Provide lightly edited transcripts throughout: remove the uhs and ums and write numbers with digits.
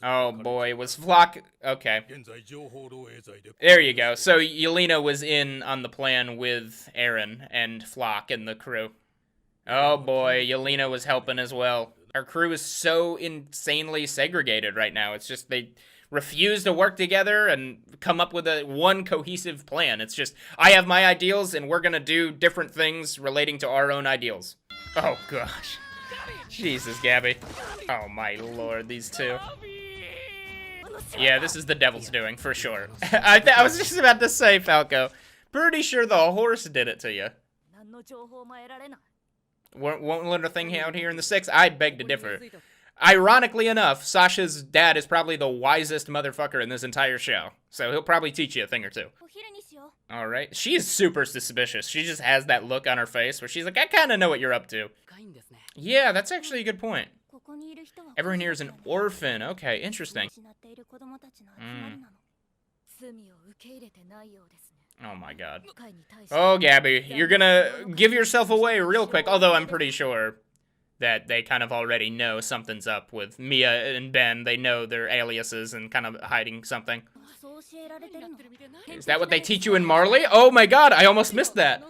Oh boy, was Flock... Okay. There you go. So Yelena was in on the plan with Eren and Flock and the crew. Oh boy, Yelena was helping as well. Our crew is so insanely segregated right now. It's just they refuse to work together and come up with one cohesive plan. It's just, I have my ideals and we're gonna do different things relating to our own ideals. Oh gosh. Jesus, Gabby. Oh my lord, these two. Yeah, this is the devil's doing, for sure. I was just about to say, Falco. Pretty sure the horse did it to you. Won't let a thing out here in the 6? I beg to differ. Ironically enough, Sasha's dad is probably the wisest motherfucker in this entire show. So he'll probably teach you a thing or two. Alright. She is super suspicious. She just has that look on her face where she's like, I kind of know what you're up to. Yeah, that's actually a good point. Everyone here is an orphan. Okay, interesting. Oh my god. Oh, Gabby, you're gonna give yourself away real quick. Although I'm pretty sure that they kind of already know something's up with Mia and Ben. They know their aliases and kind of hiding something. Is that what they teach you in Marley? Oh my god, I almost missed that.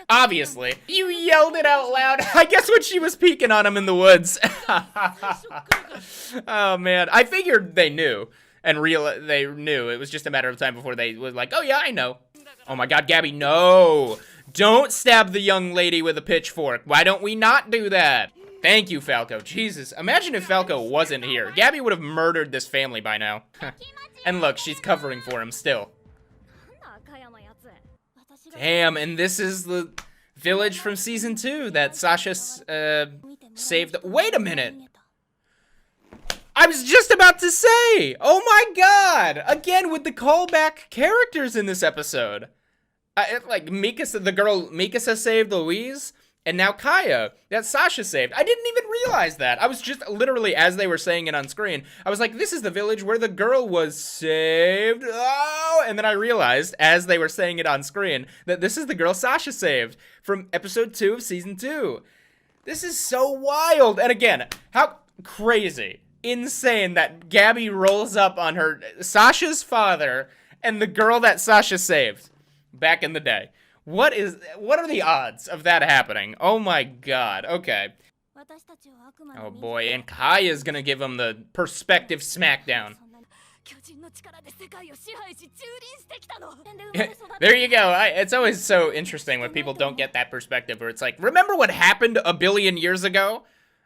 Obviously. You yelled it out loud. I guess when she was peeking on him in the woods. Oh man, I figured they knew. And they knew. It was just a matter of time before they was like, oh yeah, I know. Oh my god, Gabby, no. Don't stab the young lady with a pitchfork. Why don't we not do that? Thank you, Falco. Jesus, imagine if Falco wasn't here. Gabby would have murdered this family by now. And look, she's covering for him still. Damn, and this is the village from season 2 that Sasha saved. Wait a minute. I was just about to say, oh my god, again with the callback characters in this episode. Like Mikasa, the girl Mikasa saved Louise, and now Kaya, that Sasha saved. I didn't even realize that. I was just literally, as they were saying it on screen, I was like, this is the village where the girl was saved. Oh, and then I realized, as they were saying it on screen, that this is the girl Sasha saved from episode 2 of season 2. This is so wild. And again, how crazy. Insane that Gabby rolls up on her Sasha's father and the girl that Sasha saved back in the day. What are the odds of that happening? Oh my god. Okay. Oh boy, and Kaya's gonna give him the perspective smackdown. There you go. It's always so interesting when people don't get that perspective where it's like, remember what happened a billion years ago?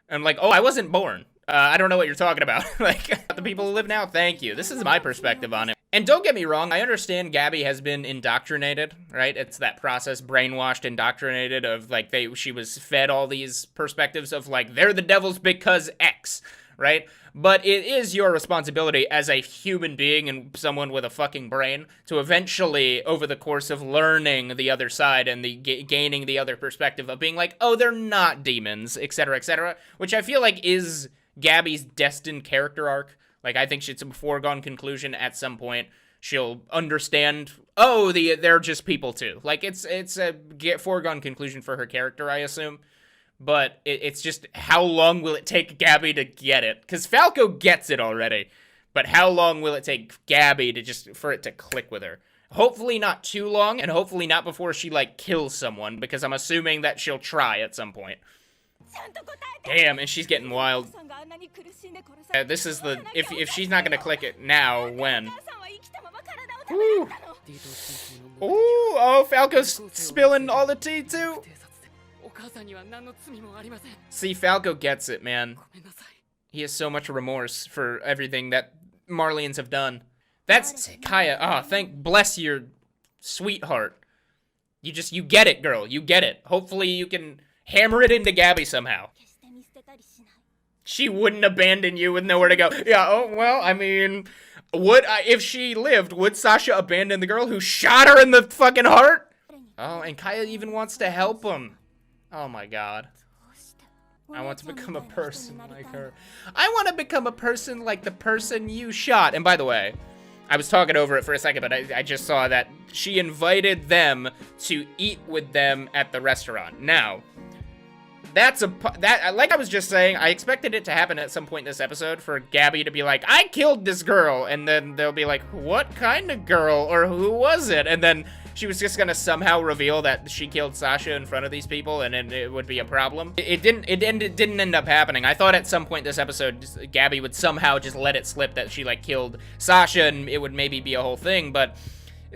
And I'm like, oh, I wasn't born. I don't know what you're talking about. Like, the people who live now, thank you. This is my perspective on it. And don't get me wrong, I understand Gabby has been indoctrinated, right? It's that process, brainwashed, indoctrinated, of, like, she was fed all these perspectives of, like, they're the devils because X, right? But it is your responsibility as a human being and someone with a fucking brain to eventually, over the course of learning the other side and gaining the other perspective of being like, oh, they're not demons, etc., which I feel like is Gabby's destined character arc. Like, I think it's a foregone conclusion at some point. She'll understand, oh, they're just people too. Like, it's a foregone conclusion for her character, I assume. But it's just, how long will it take Gabby to get it? Because Falco gets it already. But how long will it take Gabby for it to click with her? Hopefully not too long, and hopefully not before she, like, kills someone, because I'm assuming that she'll try at some point. Damn, and she's getting wild. This is the, if she's not gonna click it now, when? Ooh. Ooh, oh, Falco's spilling all the tea too. See, Falco gets it, man. He has so much remorse for everything that Marlians have done. That's Kaya. Oh, bless your sweetheart. You get it, girl. You get it. Hopefully you can hammer it into Gabby somehow. She wouldn't abandon you with nowhere to go. Yeah, oh, well, I mean, if she lived, would Sasha abandon the girl who shot her in the fucking heart? Oh, and Kaya even wants to help him. Oh my god. I want to become a person like her. I want to become a person like the person you shot. And by the way, I was talking over it for a second, but I just saw that she invited them to eat with them at the restaurant. Now, like I was just saying, I expected it to happen at some point this episode for Gabby to be like, I killed this girl, and then they'll be like, what kind of girl, or who was it? And then she was just gonna somehow reveal that she killed Sasha in front of these people, and it would be a problem. It didn't end up happening. I thought at some point this episode, Gabby would somehow just let it slip that she, like, killed Sasha, and it would maybe be a whole thing, but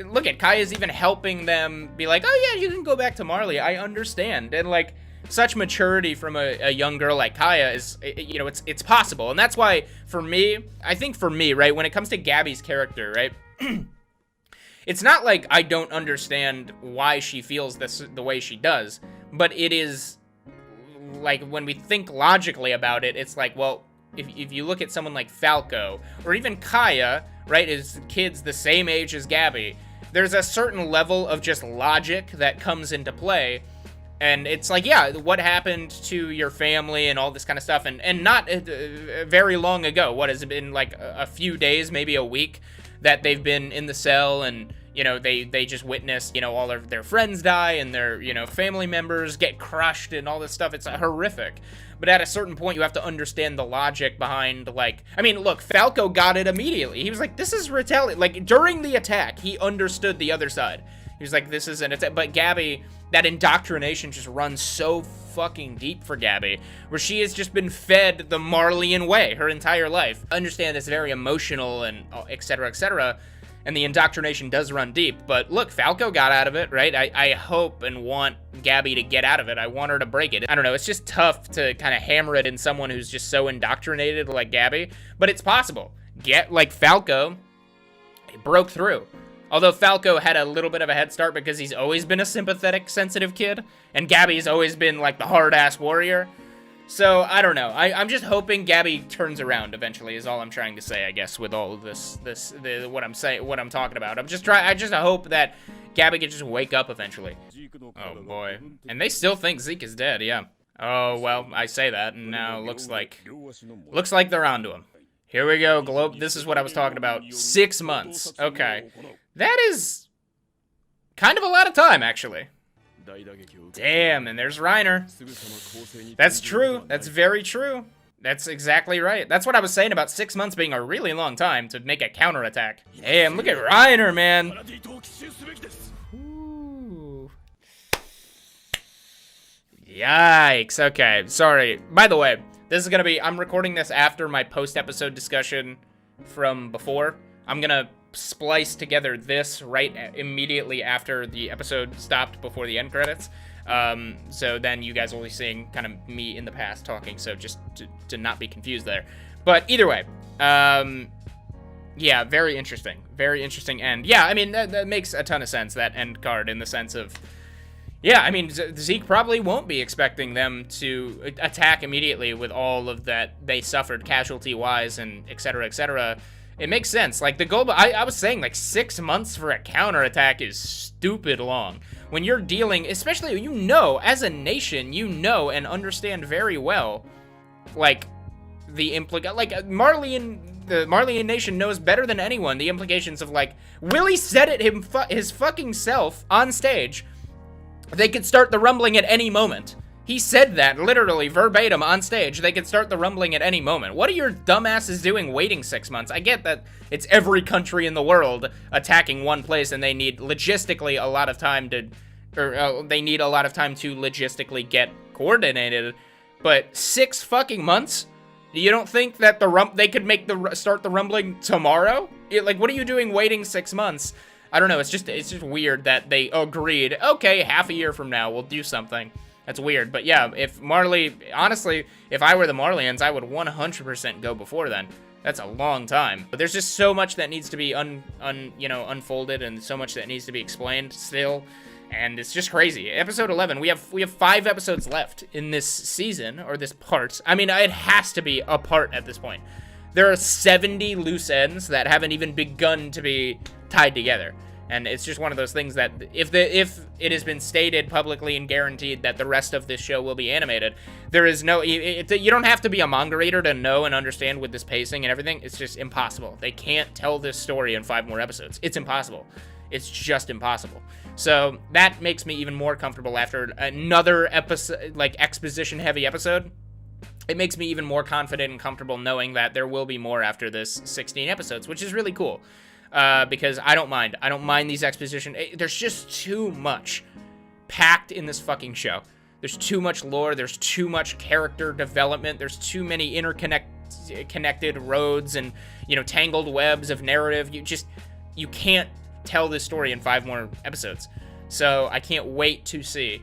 look at Kaya's even helping them be like, oh yeah, you can go back to Marley, I understand. And, like, such maturity from a young girl like Kaya is, you know, it's possible. And that's why, for me, I think for me, right, when it comes to Gabby's character, right, it's not like I don't understand why she feels the way she does, but it is, like, when we think logically about it, it's like, well, if you look at someone like Falco, or even Kaya, right, is kids the same age as Gabby, there's a certain level of just logic that comes into play. And it's like, yeah, what happened to your family and all this kind of stuff, and not very long ago, what has it been, like a few days, maybe a week, that they've been in the cell, and, you know, they just witnessed, you know, all of their friends die, and their, you know, family members get crushed, and all this stuff. It's horrific. But at a certain point, you have to understand the logic behind, like, I mean, look, Falco got it immediately. He was like, this is retaliation. Like, during the attack, he understood the other side. He was like, this is an attack. But Gabby, that indoctrination just runs so fucking deep for Gabby, where she has just been fed the Marleyan way her entire life. I understand it's very emotional and et cetera, and the indoctrination does run deep. But look, Falco got out of it, right? I hope and want Gabby to get out of it. I want her to break it. I don't know, it's just tough to kind of hammer it in someone who's just so indoctrinated like Gabby, but it's possible. Like Falco, it broke through. Although Falco had a little bit of a head start because he's always been a sympathetic, sensitive kid, and Gabby's always been, like, the hard-ass warrior. So, I don't know. I'm just hoping Gabby turns around eventually, is all I'm trying to say, I guess, with all of what I'm talking about. I just hope that Gabby can just wake up eventually. Oh, boy. And they still think Zeke is dead, yeah. Oh, well, I say that, and now looks like they're onto him. Here we go, Globe. This is what I was talking about. 6 months. Okay. That is kind of a lot of time, actually. Damn, and there's Reiner. That's true. That's very true. That's exactly right. That's what I was saying about 6 months being a really long time to make a counterattack. Damn, look at Reiner, man. Ooh. Yikes. Okay, sorry. By the way, this is gonna be, I'm recording this after my post-episode discussion from before. I'm gonna splice together this right immediately after the episode stopped before the end credits. So then you guys will be seeing kind of me in the past talking, so just to not be confused there. But either way, yeah, very interesting. Very interesting end. Yeah, I mean, that makes a ton of sense, that end card, in the sense of, yeah, I mean, Zeke probably won't be expecting them to attack immediately with all of that they suffered casualty-wise and et cetera, It makes sense. Like, the goal, I was saying, like, 6 months for a counterattack is stupid long. When you're dealing, especially, you know, as a nation, you know and understand very well, like, the the Marleyan nation knows better than anyone the implications of, like, Willie said it his fucking self on stage. They could start the rumbling at any moment. He said that, literally, verbatim, on stage. They could start the rumbling at any moment. What are your dumbasses doing waiting 6 months? I get that it's every country in the world attacking one place, and they need logistically a lot of time to... they need a lot of time to logistically get coordinated. But 6 fucking months? You don't think that they could make start the rumbling tomorrow? Like, what are you doing waiting 6 months? I don't know, it's just weird that they agreed, okay, half a year from now, we'll do something. That's weird, but yeah, if Marley, honestly, if I were the Marleyans, I would 100% go before then. That's a long time. But there's just so much that needs to be unfolded, and so much that needs to be explained still, and it's just crazy. Episode 11, we have 5 episodes left in this season, or this part. I mean, it has to be a part at this point. There are 70 loose ends that haven't even begun to be tied together. And it's just one of those things that if it has been stated publicly and guaranteed that the rest of this show will be animated, there is no, you don't have to be a manga reader to know and understand with this pacing and everything. It's just impossible. They can't tell this story in 5 more episodes. It's impossible. It's just impossible. So that makes me even more comfortable after another episode, like exposition-heavy episode. It makes me even more confident and comfortable knowing that there will be more after this 16 episodes, which is really cool. Because I don't mind. I don't mind these exposition. There's just too much packed in this fucking show. There's too much lore. There's too much character development. There's too many connected roads and, you know, tangled webs of narrative. You can't tell this story in 5 more episodes. So I can't wait to see,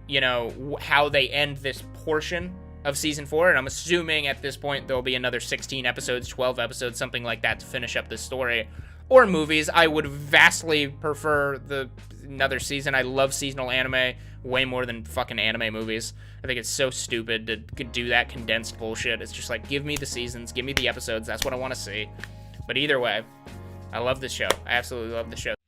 you know, how they end this portion of season 4. And I'm assuming at this point there'll be another 16 episodes, 12 episodes, something like that to finish up this story. Or movies. I would vastly prefer another season. I love seasonal anime way more than fucking anime movies. I think it's so stupid to do that condensed bullshit. It's just like, give me the seasons, give me the episodes. That's what I want to see. But either way, I love this show. I absolutely love this show.